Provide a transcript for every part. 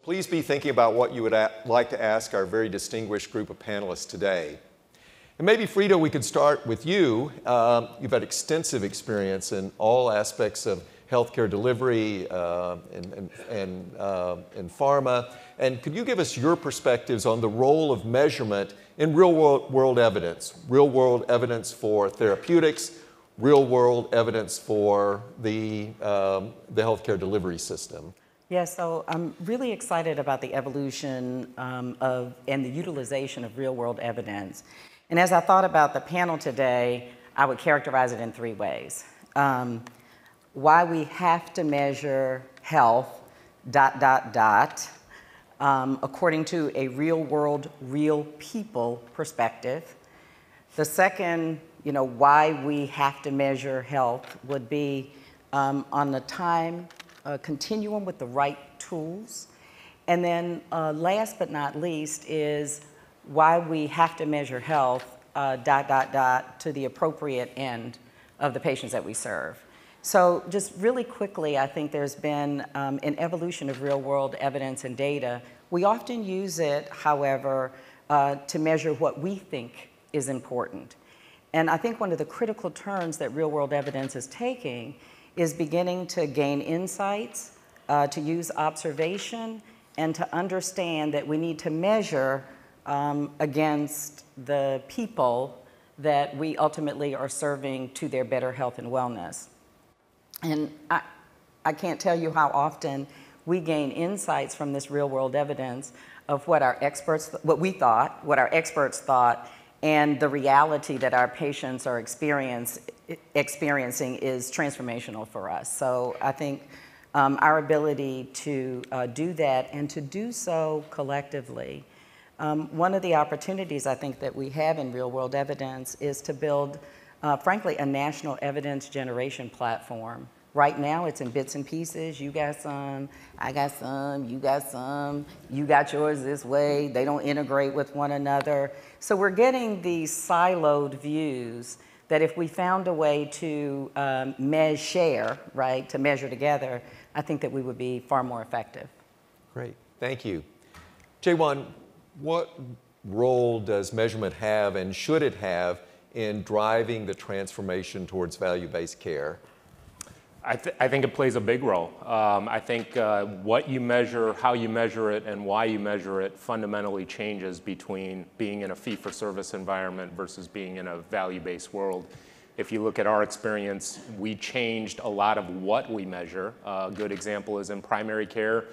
Please be thinking about what you would like to ask our very distinguished group of panelists today. And maybe, Freda, we could start with you. You've had extensive experience in all aspects of healthcare delivery and pharma. And could you give us your perspectives on the role of measurement in real-world evidence? Real-world evidence for therapeutics, real-world evidence for the healthcare delivery system. Yeah, so I'm really excited about the evolution and the utilization of real-world evidence. And as I thought about the panel today, I would characterize it in three ways. Why we have to measure health, according to a real-world, real people perspective. The second, why we have to measure health would be on the time continuum with the right tools. And then last but not least is why we have to measure health, to the appropriate end of the patients that we serve. So just really quickly, I think there's been an evolution of real-world evidence and data. We often use it, however, to measure what we think is important. And I think one of the critical turns that real-world evidence is taking is beginning to gain insights, to use observation, and to understand that we need to measure against the people that we ultimately are serving to their better health and wellness. And I can't tell you how often we gain insights from this real-world evidence of what our experts thought, and the reality that our patients are experiencing is transformational for us. So I think our ability to do that and to do so collectively. One of the opportunities I think that we have in real-world evidence is to build, frankly, a national evidence generation platform. Right now, it's in bits and pieces. You got some, I got some, you got yours this way. They don't integrate with one another. So we're getting these siloed views that if we found a way to share, right, to measure together, I think that we would be far more effective. Great, thank you. Jaewon, what role does measurement have and should it have in driving the transformation towards value-based care? I think it plays a big role. I think what you measure, how you measure it, and why you measure it fundamentally changes between being in a fee-for-service environment versus being in a value-based world. If you look at our experience, we changed a lot of what we measure. A good example is in primary care.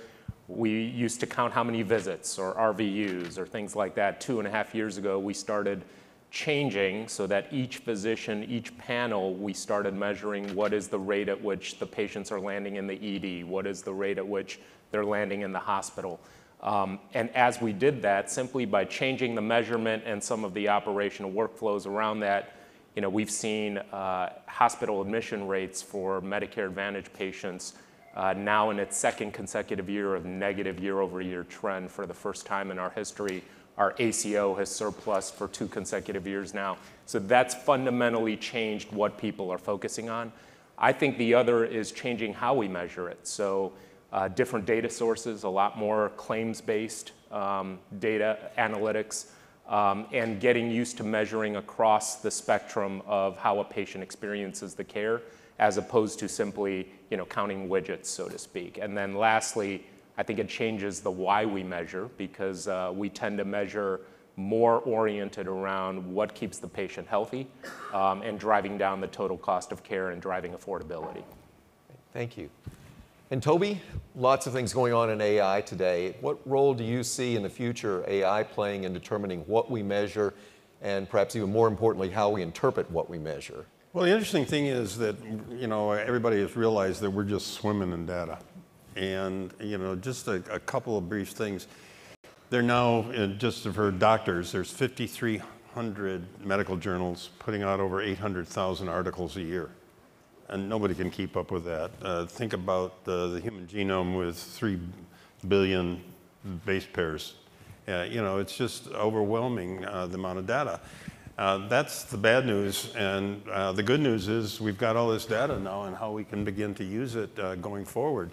We used to count how many visits or RVUs or things like that. 2.5 years ago, we started changing so that each physician, each panel, we started measuring what is the rate at which the patients are landing in the ED, what is the rate at which they're landing in the hospital. And as we did that, simply by changing the measurement and some of the operational workflows around that, we've seen hospital admission rates for Medicare Advantage patients now in its second consecutive year of negative year-over-year trend for the first time in our history. Our ACO has surplus for 2 consecutive years now. So that's fundamentally changed what people are focusing on. I think the other is changing how we measure it. So different data sources, a lot more claims-based data analytics, and getting used to measuring across the spectrum of how a patient experiences the care, as opposed to simply counting widgets, so to speak. And then lastly, I think it changes the why we measure, because we tend to measure more oriented around what keeps the patient healthy and driving down the total cost of care and driving affordability. Thank you. And Toby, lots of things going on in AI today. What role do you see in the future AI playing in determining what we measure and perhaps even more importantly, how we interpret what we measure? Well, the interesting thing is that, everybody has realized that we're just swimming in data. And, just a couple of brief things. There now, just for doctors, there's 5,300 medical journals putting out over 800,000 articles a year. And nobody can keep up with that. Think about the human genome with 3 billion base pairs. It's just overwhelming, the amount of data. That's the bad news. And the good news is we've got all this data now and how we can begin to use it going forward.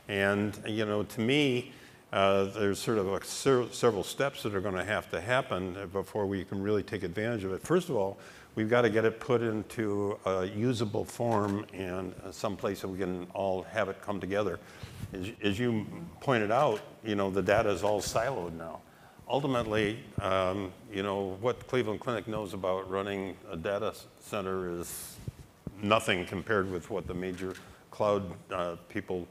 And, to me, there's sort of several steps that are going to happen before we can really take advantage of it. First of all, we've got to get it put into a usable form and some place that we can all have it come together. As you pointed out, the data is all siloed now. Ultimately, what Cleveland Clinic knows about running a data center is nothing compared with what the major cloud people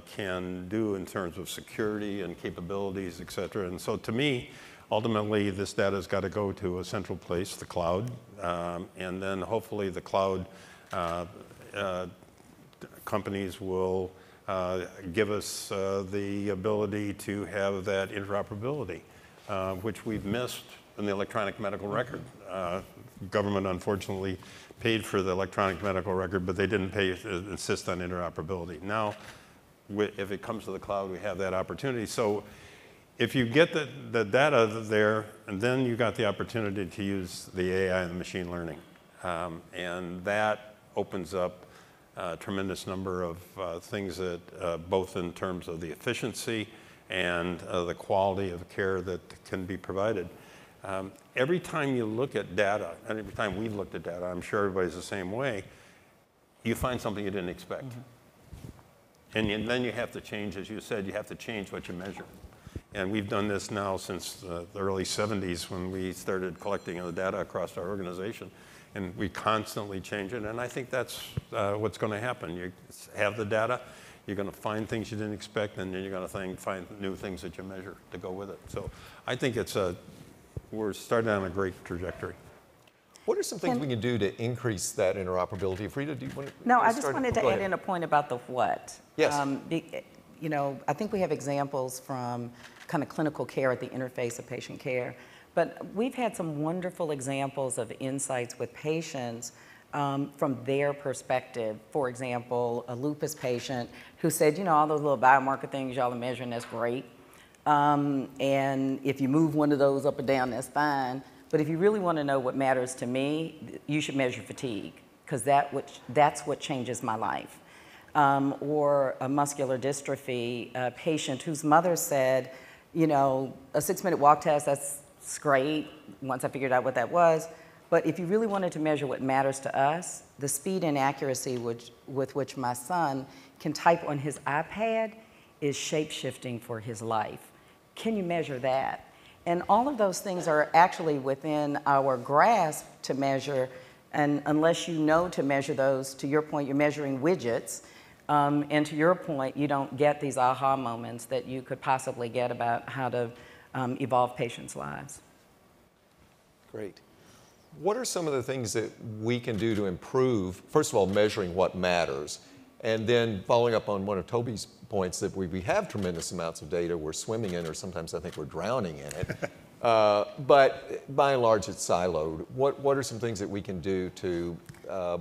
can do in terms of security and capabilities, et cetera. And so to me, ultimately, this data has got to go to a central place, the cloud, and then hopefully the cloud companies will give us the ability to have that interoperability, which we've missed in the electronic medical record. Government, unfortunately, paid for the electronic medical record, but they didn't insist on interoperability. Now, if it comes to the cloud, we have that opportunity. So if you get the data there, and then you got the opportunity to use the AI and the machine learning. And that opens up a tremendous number of things that both in terms of the efficiency and the quality of care that can be provided. Every time you look at data, and every time we've looked at data, I'm sure everybody's the same way, you find something you didn't expect. And then you have to change, as you said, you have to change what you measure. And we've done this now since the early 70s when we started collecting the data across our organization. And we constantly change it. And I think that's what's going to happen. You have the data, you're going to find things you didn't expect, and then you're going to find new things that you measure to go with it. So I think we're starting on a great trajectory. What are some things we can do to increase that interoperability? Freda, do you want to No, I just wanted to add in a point about the what. Yes. I think we have examples from kind of clinical care at the interface of patient care, but we've had some wonderful examples of insights with patients from their perspective. For example, a lupus patient who said, all those little biomarker things y'all are measuring, that's great. And if you move one of those up or down, that's fine. But if you really want to know what matters to me, you should measure fatigue, because that's what changes my life. Or a muscular dystrophy patient whose mother said, a 6-minute walk test, that's great, once I figured out what that was. But if you really wanted to measure what matters to us, the speed and accuracy with which my son can type on his iPad is shape-shifting for his life. Can you measure that? And all of those things are actually within our grasp to measure, and unless you know to measure those, to your point, you're measuring widgets, and to your point, you don't get these aha moments that you could possibly get about how to evolve patients' lives. Great. What are some of the things that we can do to improve, first of all, measuring what matters, and then following up on one of Toby's points that we have tremendous amounts of data we're swimming in, or sometimes I think we're drowning in it. But by and large, it's siloed. What are some things that we can do to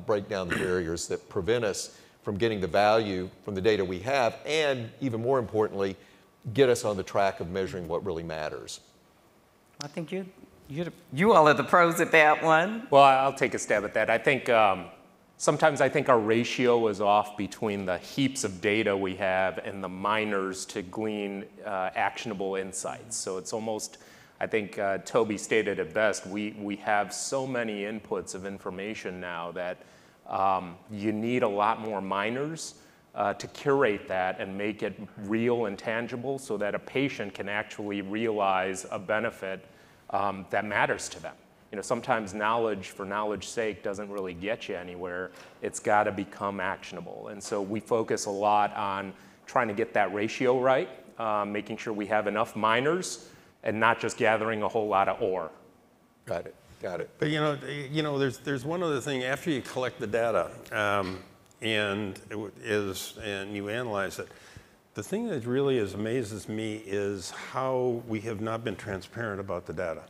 break down the barriers that prevent us from getting the value from the data we have, and even more importantly, get us on the track of measuring what really matters? I think you all are the pros at that one. Well, I'll take a stab at that. I think sometimes our ratio is off between the heaps of data we have and the minors to glean actionable insights. So it's almost, I think Toby stated it best, we have so many inputs of information now that you need a lot more minors to curate that and make it real and tangible so that a patient can actually realize a benefit that matters to them. Sometimes knowledge for knowledge's sake doesn't really get you anywhere. It's got to become actionable. And so we focus a lot on trying to get that ratio right, making sure we have enough minors and not just gathering a whole lot of ore. Got it. But there's one other thing. After you collect the data and you analyze it, the thing that really amazes me is how we have not been transparent about the data.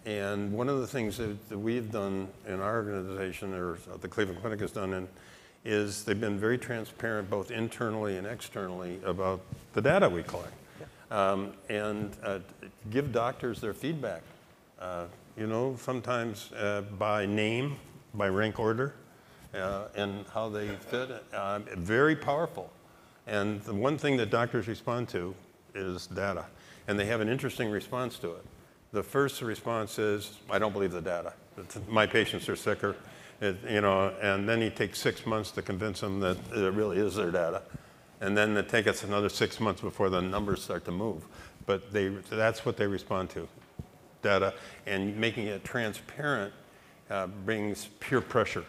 And one of the things that we've done in our organization, or the Cleveland Clinic has done, is they've been very transparent both internally and externally about the data we collect. And give doctors their feedback. Sometimes by name, by rank order, and how they fit. Very powerful. And the one thing that doctors respond to is data. And they have an interesting response to it. The first response is, I don't believe the data. My patients are sicker. And then you take 6 months to convince them that it really is their data. And then it takes us another 6 months before the numbers start to move. But that's what they respond to, data. And making it transparent brings peer pressure,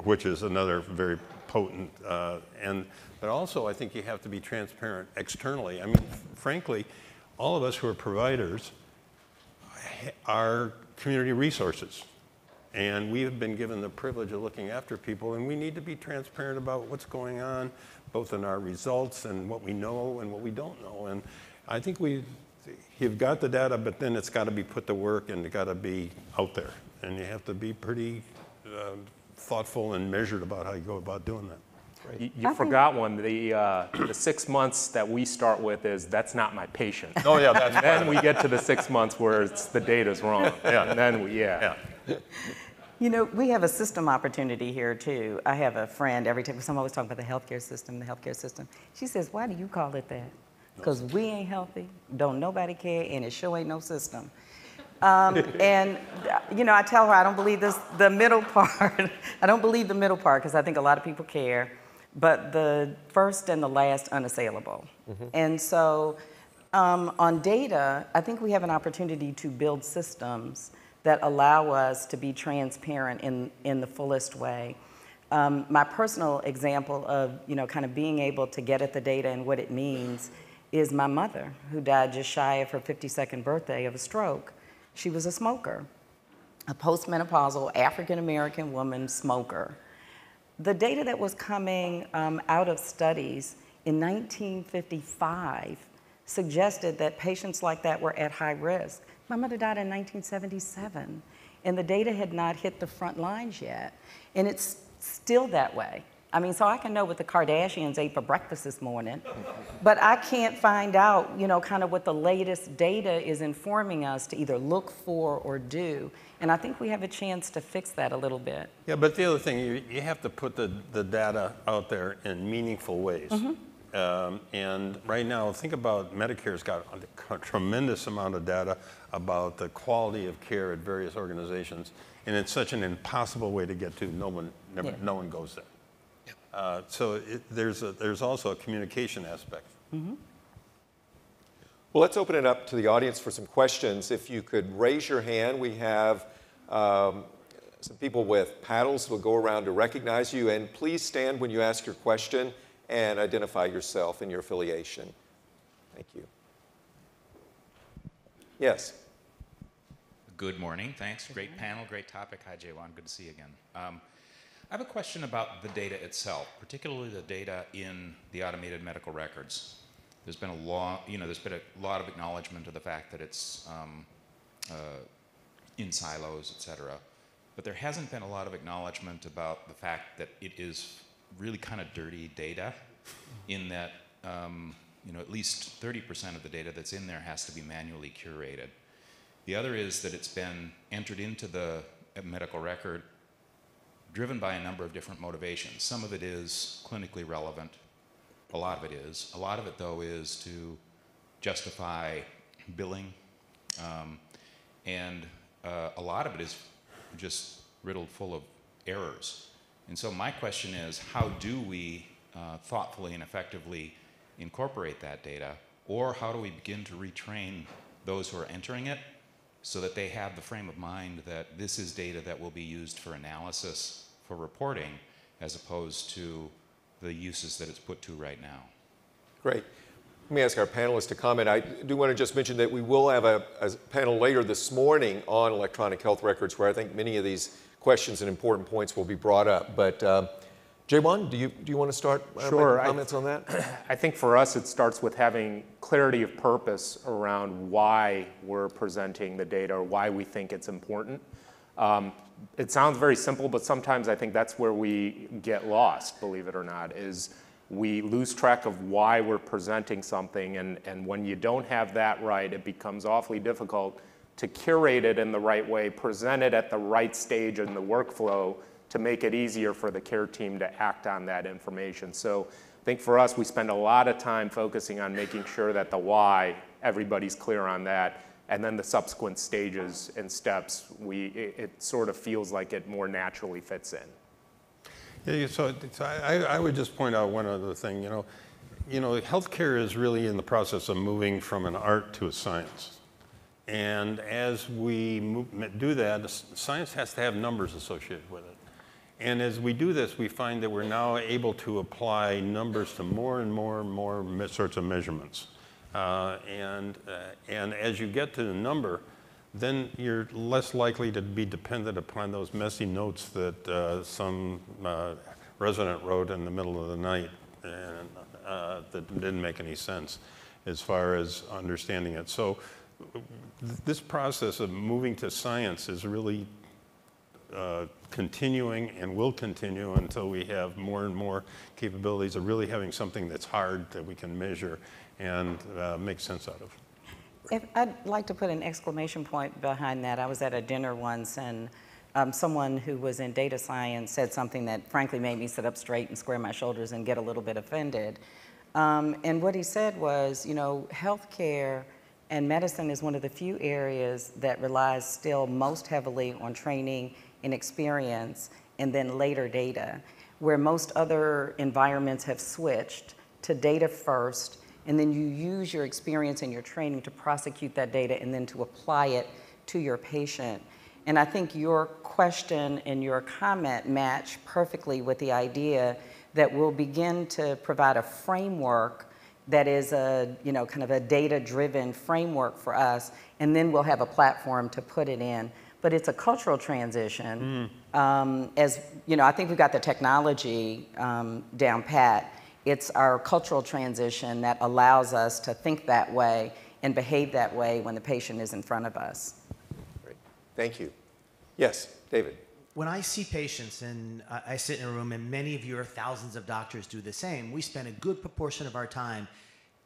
which is another very potent. But also, I think you have to be transparent externally. I mean, frankly, all of us who are providers are community resources. And we have been given the privilege of looking after people, and we need to be transparent about what's going on, both in our results and what we know and what we don't know. And I think you've got the data, but then it's got to be put to work and it's got to be out there. And you have to be pretty thoughtful and measured about how you go about doing that. You forgot one. The 6 months that we start with is, that's not my patient. Oh, yeah, that's And then we get to the 6 months where the data's wrong. Yeah. And then You know, we have a system opportunity here too. I have a friend, every time someone always talking about the healthcare system. She says, why do you call it that? Because we ain't healthy, don't nobody care, and it sure ain't no system. And, you know, I tell her I don't believe the middle part. I don't believe the middle part because I think a lot of people care, but the first and the last unassailable. Mm-hmm. And so on data, I think we have an opportunity to build systems that allow us to be transparent in the fullest way. My personal example of, you know, kind of being able to get at the data and what it means is my mother, who died just shy of her 52nd birthday of a stroke. She was a smoker, a postmenopausal African-American woman smoker. The data that was coming out of studies in 1955 suggested that patients like that were at high risk. My mother died in 1977, and the data had not hit the front lines yet, and it's still that way. I mean, so I can know what the Kardashians ate for breakfast this morning, but I can't find out, you know, kind of what the latest data is informing us to either look for or do. And I think we have a chance to fix that a little bit. Yeah, but the other thing, you have to put the data out there in meaningful ways. Mm-hmm. And right now, think about Medicare's got a tremendous amount of data about the quality of care at various organizations, and it's such an impossible way to get to. No one goes there. So there's also a communication aspect. Mm-hmm. Well, let's open it up to the audience for some questions. If you could raise your hand, we have some people with paddles who will go around to recognize you, and please stand when you ask your question and identify yourself and your affiliation. Thank you. Yes. Good morning. Thanks. Great panel, great topic. Hi, Jaewon. Good to see you again. I have a question about the data itself, particularly the data in the automated medical records. There's been a lot of acknowledgement of the fact that it's in silos, et cetera. But there hasn't been a lot of acknowledgement about the fact that it is really kind of dirty data, in that at least 30% of the data that's in there has to be manually curated. The other is that it's been entered into the medical record driven by a number of different motivations. Some of it is clinically relevant. A lot of it is. A lot of it, though, is to justify billing. And a lot of it is just riddled full of errors. And so my question is, how do we thoughtfully and effectively incorporate that data? Or how do we begin to retrain those who are entering it so that they have the frame of mind that this is data that will be used for analysis, for reporting, as opposed to the uses that it's put to right now? Great. Let me ask our panelists to comment. I do want to just mention that we will have a panel later this morning on electronic health records where I think many of these questions and important points will be brought up. But Jaewon, do you want to start Sure. comments on that? I think for us it starts with having clarity of purpose around why we're presenting the data or why we think it's important. It sounds very simple, but sometimes I think that's where we get lost, believe it or not, is we lose track of why we're presenting something, and when you don't have that right, it becomes awfully difficult to curate it in the right way, present it at the right stage in the workflow to make it easier for the care team to act on that information. So I think for us, we spend a lot of time focusing on making sure that the why, everybody's clear on that, and then the subsequent stages and steps, it sort of feels like it more naturally fits in. Yeah, so I would just point out one other thing. Healthcare is really in the process of moving from an art to a science. And as we do that, science has to have numbers associated with it. And as we do this, we find that we're now able to apply numbers to more and more and more sorts of measurements. And as you get to the number, then you're less likely to be dependent upon those messy notes that some resident wrote in the middle of the night and that didn't make any sense as far as understanding it. So this process of moving to science is really continuing and will continue until we have more and more capabilities of really having something that's hard that we can measure and make sense out of. I'd like to put an exclamation point behind that. I was at a dinner once, and someone who was in data science said something that frankly made me sit up straight and square my shoulders and get a little bit offended. And what he said was, healthcare and medicine is one of the few areas that relies still most heavily on training and experience and then later data, where most other environments have switched to data first, and then you use your experience and your training to prosecute that data and then to apply it to your patient. And I think your question and your comment match perfectly with the idea that we'll begin to provide a framework that is a, kind of a data-driven framework for us, and then we'll have a platform to put it in. But it's a cultural transition. As I think we've got the technology down pat. It's our cultural transition that allows us to think that way and behave that way when the patient is in front of us. Great. Thank you. Yes, David. When I see patients, and I sit in a room, and many of your thousands of doctors do the same, we spend a good proportion of our time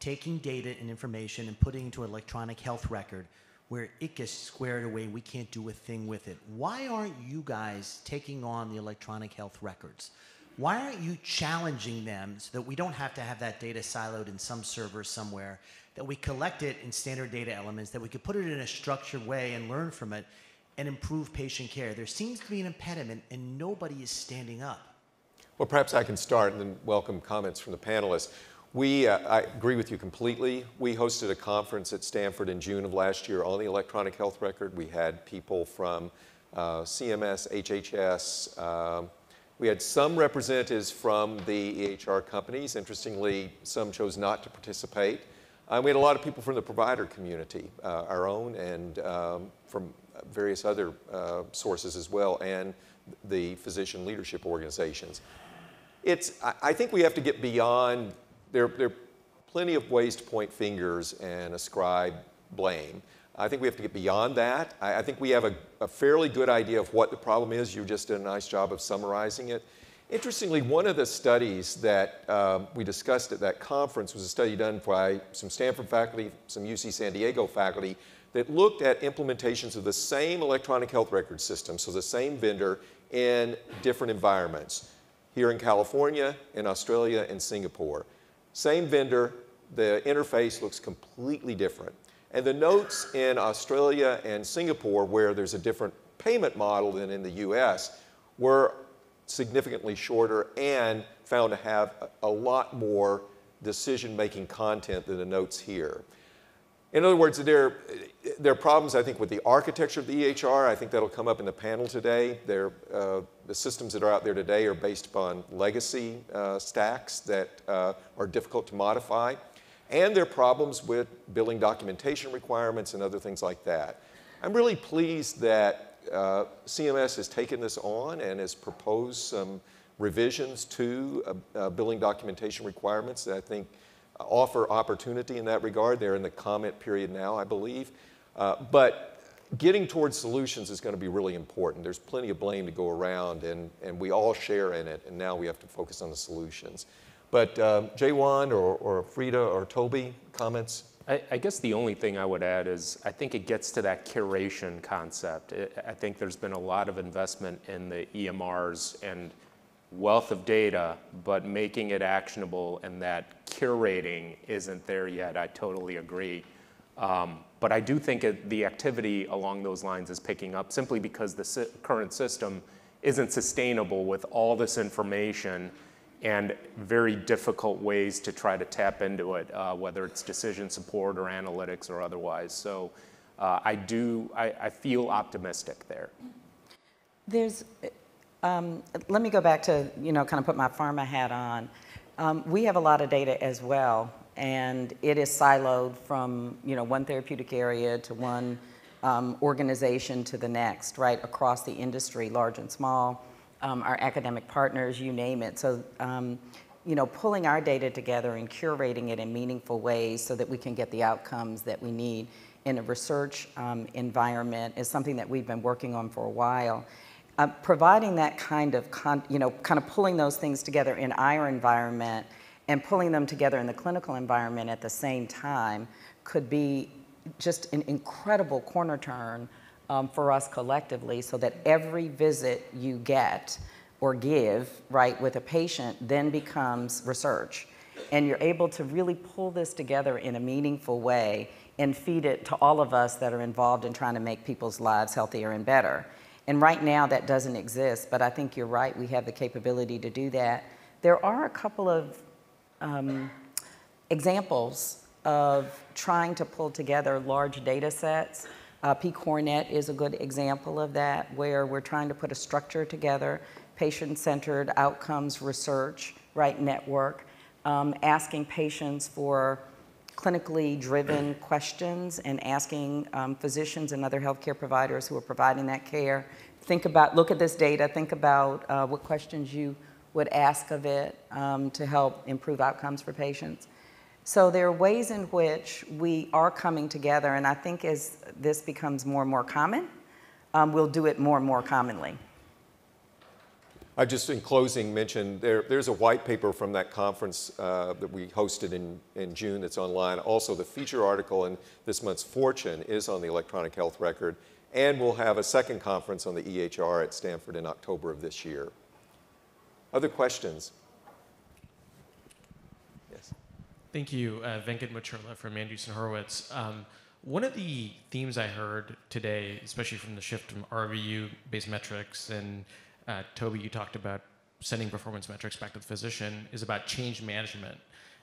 taking data and information and putting it into an electronic health record where it gets squared away, we can't do a thing with it. Why aren't you guys taking on the electronic health records? Why aren't you challenging them so that we don't have to have that data siloed in some server somewhere, that we collect it in standard data elements, that we could put it in a structured way and learn from it and improve patient care? There seems to be an impediment and nobody is standing up. Well, perhaps I can start and then welcome comments from the panelists. I agree with you completely. We hosted a conference at Stanford in June of last year on the electronic health record. We had people from CMS, HHS. We had some representatives from the EHR companies. Interestingly, some chose not to participate. We had a lot of people from the provider community, our own, and from various other sources as well, and the physician leadership organizations. I think we have to get beyond. There are plenty of ways to point fingers and ascribe blame. I think we have to get beyond that. I think we have a fairly good idea of what the problem is. You just did a nice job of summarizing it. Interestingly, one of the studies that we discussed at that conference was a study done by some Stanford faculty, some UC San Diego faculty, that looked at implementations of the same electronic health record system, so the same vendor, in different environments. Here in California, in Australia, and Singapore. Same vendor, the interface looks completely different. And the notes in Australia and Singapore, where there's a different payment model than in the US, were significantly shorter and found to have a lot more decision-making content than the notes here. In other words, there are problems, I think, with the architecture of the EHR. I think that'll come up in the panel today. The systems that are out there today are based upon legacy stacks that are difficult to modify. And there are problems with billing documentation requirements and other things like that. I'm really pleased that CMS has taken this on and has proposed some revisions to billing documentation requirements that I think offer opportunity in that regard. They're in the comment period now, I believe. But getting towards solutions is going to be really important. There's plenty of blame to go around, and we all share in it, and now we have to focus on the solutions. But Jaewon or Freda or Toby, comments? I guess the only thing I would add is I think it gets to that curation concept. I think there's been a lot of investment in the EMRs and wealth of data, but making it actionable and that curating isn't there yet. I totally agree. But I do think the activity along those lines is picking up simply because the current system isn't sustainable with all this information and very difficult ways to try to tap into it, whether it's decision support or analytics or otherwise. So I feel optimistic there. Let me go back to, kind of put my pharma hat on. We have a lot of data as well, and it is siloed from, one therapeutic area to one organization to the next, right, across the industry, large and small, our academic partners, you name it. So, pulling our data together and curating it in meaningful ways so that we can get the outcomes that we need in a research environment is something that we've been working on for a while. Providing that kind of pulling those things together in our environment and pulling them together in the clinical environment at the same time could be just an incredible corner turn for us collectively, so that every visit you get or give, right, with a patient then becomes research. And you're able to really pull this together in a meaningful way and feed it to all of us that are involved in trying to make people's lives healthier and better. And right now that doesn't exist, but I think you're right, we have the capability to do that. There are a couple of examples of trying to pull together large data sets. PCORNet is a good example of that, where we're trying to put a structure together, patient-centered outcomes research, right, network, asking patients for clinically driven questions and asking physicians and other healthcare providers who are providing that care, look at this data, think about what questions you would ask of it to help improve outcomes for patients. So there are ways in which we are coming together, and I think as this becomes more and more common, we'll do it more and more commonly. I just, in closing, mentioned there's a white paper from that conference that we hosted in June that's online. Also, the feature article in this month's Fortune is on the electronic health record, and we'll have a second conference on the EHR at Stanford in October of this year. Other questions? Yes. Thank you, Venkat Muchurla from Andreessen Horowitz. One of the themes I heard today, especially from the shift from RVU-based metrics, and Toby, you talked about sending performance metrics back to the physician, is about change management.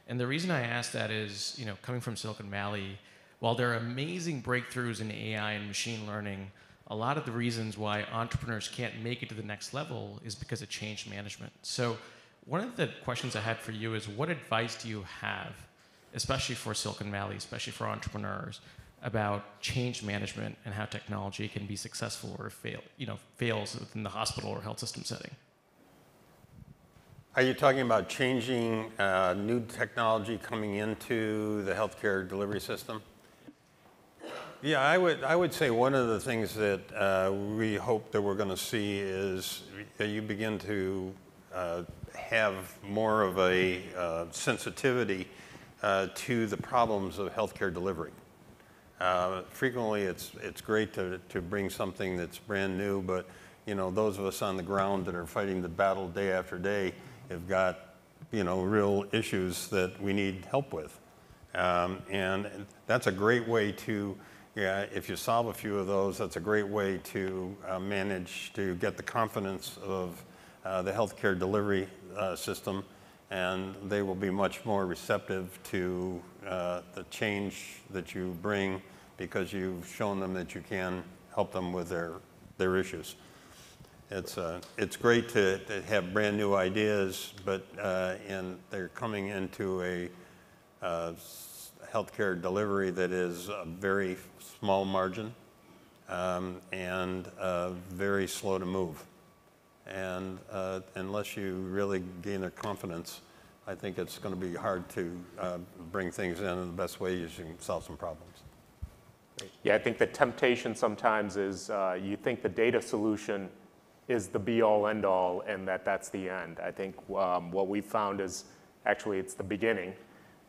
And the reason I ask that is, coming from Silicon Valley, while there are amazing breakthroughs in AI and machine learning, a lot of the reasons why entrepreneurs can't make it to the next level is because of change management. So one of the questions I had for you is, what advice do you have, especially for Silicon Valley, especially for entrepreneurs, about change management and how technology can be successful or fails within the hospital or health system setting? Are you talking about changing new technology coming into the healthcare delivery system? Yeah, I would say one of the things that we hope that we're going to see is that you begin to have more of a sensitivity to the problems of healthcare delivery. Frequently, it's great to bring something that's brand new, but those of us on the ground that are fighting the battle day after day have got real issues that we need help with, and that's a great way to. Yeah, if you solve a few of those, that's a great way to manage to get the confidence of the healthcare delivery system, and they will be much more receptive to the change that you bring because you've shown them that you can help them with their issues. It's great to have brand new ideas, but and they're coming into a healthcare delivery that is a very small margin and very slow to move. And unless you really gain their confidence, I think it's going to be hard to bring things in the best way you can solve some problems. Yeah, I think the temptation sometimes is you think the data solution is the be-all, end-all, and that's the end. I think what we've found is actually it's the beginning.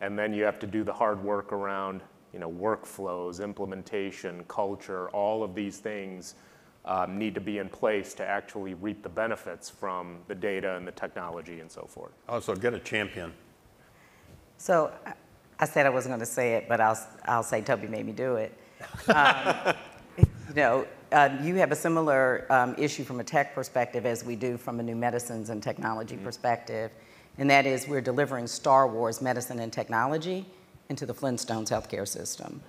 And then you have to do the hard work around, workflows, implementation, culture, all of these things need to be in place to actually reap the benefits from the data and the technology and so forth. Also, get a champion. So I said I wasn't going to say it, but I'll say Toby made me do it. You have a similar issue from a tech perspective as we do from a new medicines and technology perspective, and that is we're delivering Star Wars medicine and technology into the Flintstones healthcare system.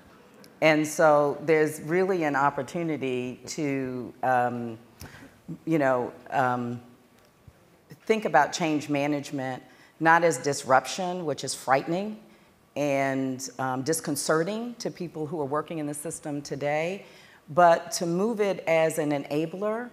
And so there's really an opportunity to, think about change management not as disruption, which is frightening and disconcerting to people who are working in the system today, but to move it as an enabler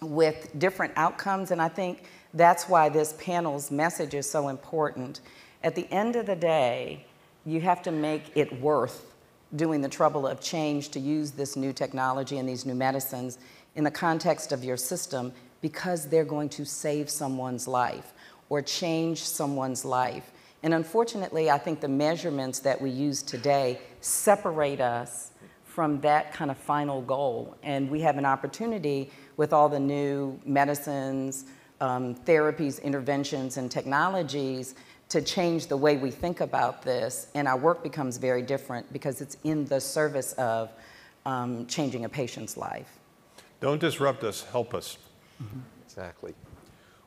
with different outcomes. And I think that's why this panel's message is so important. At the end of the day, you have to make it worth doing the trouble of change to use this new technology and these new medicines in the context of your system because they're going to save someone's life or change someone's life. And unfortunately, I think the measurements that we use today separate us from that kind of final goal. And we have an opportunity with all the new medicines, therapies, interventions, and technologies to change the way we think about this. And our work becomes very different because it's in the service of changing a patient's life. Don't disrupt us, help us. Exactly.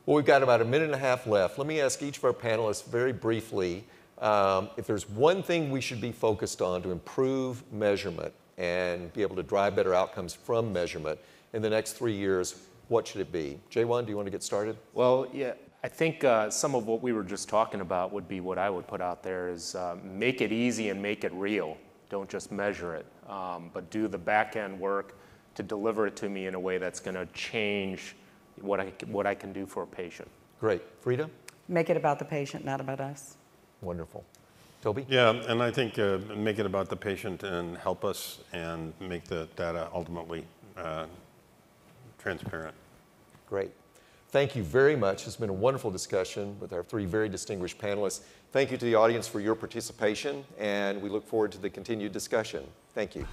Well, we've got about a minute and a half left. Let me ask each of our panelists very briefly if there's one thing we should be focused on to improve measurement and be able to drive better outcomes from measurement in the next 3 years, what should it be? Jaewon, do you want to get started? Well, yeah, I think some of what we were just talking about would be what I would put out there is make it easy and make it real. Don't just measure it, but do the back end work to deliver it to me in a way that's going to change what I can do for a patient. Great. Freda? Make it about the patient, not about us. Wonderful. Toby? Yeah, and I think make it about the patient and help us and make the data ultimately transparent. Great. Thank you very much. It's been a wonderful discussion with our 3 very distinguished panelists. Thank you to the audience for your participation, and we look forward to the continued discussion. Thank you.